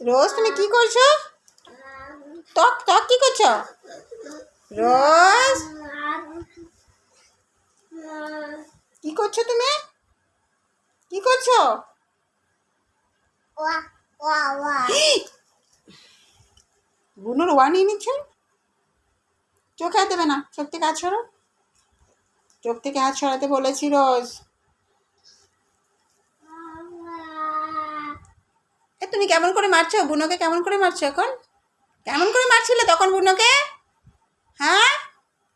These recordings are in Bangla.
রোজ তুমি কি করছো? ত্বক ত্বক কি করছো রোজ? কি করছো তুমি? কি করছো? বুনুর ওয়া নিয়ে নিচ্ছ। চোখে হাত দেবে না, চোখ থেকে হাত সরাও। চোখ থেকে হাত সরাতে বলেছি রোজ। তুমি কেমন করে মারছো বুনোকে? কেমন করে মারছো এখন? কেমন করে মারছিলে তখন বুনোকে? হ্যাঁ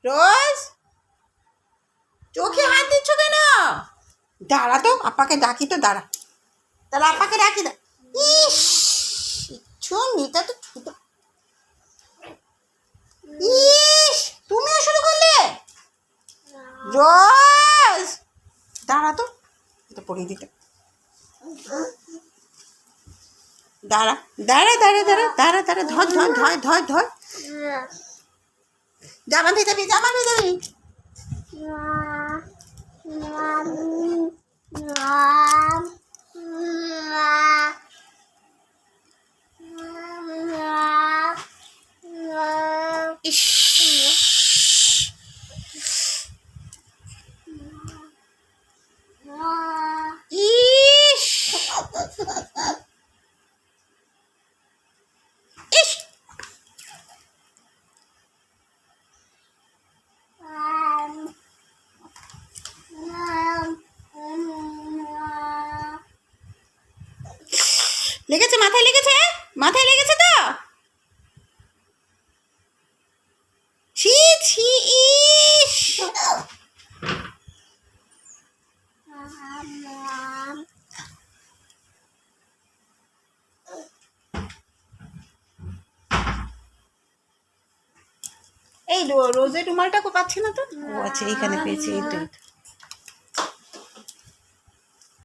রোজ, চোখে হাত দিচ্ছ কেন? দাঁড়া তো, আপাকে ডাকি তো, দাঁড়া। তাহলে আপাকে ডাকি দা। ইস, নিতা তো ছোট। ইস, তুমিও শুরু করলে? রোজ দাঁড়া তো, এটা পড়িয়ে দিতে। দাঁড়া দাঁড়া দাঁড়া দাঁড়া দাঁড়া দাঁড়া, ধর ধর ধর ধর ধর। জামা ভেজাবি, জামা ভেজাবি। ইস, ইস, ইস। লেগেছে, মাথায় লেগেছে, মাথায় লেগেছে তো। ছি ছি, ইস। এই রোজের রুমালটা পাচ্ছি না তো। ও আচ্ছা, এইখানে পেয়েছি, এইটা।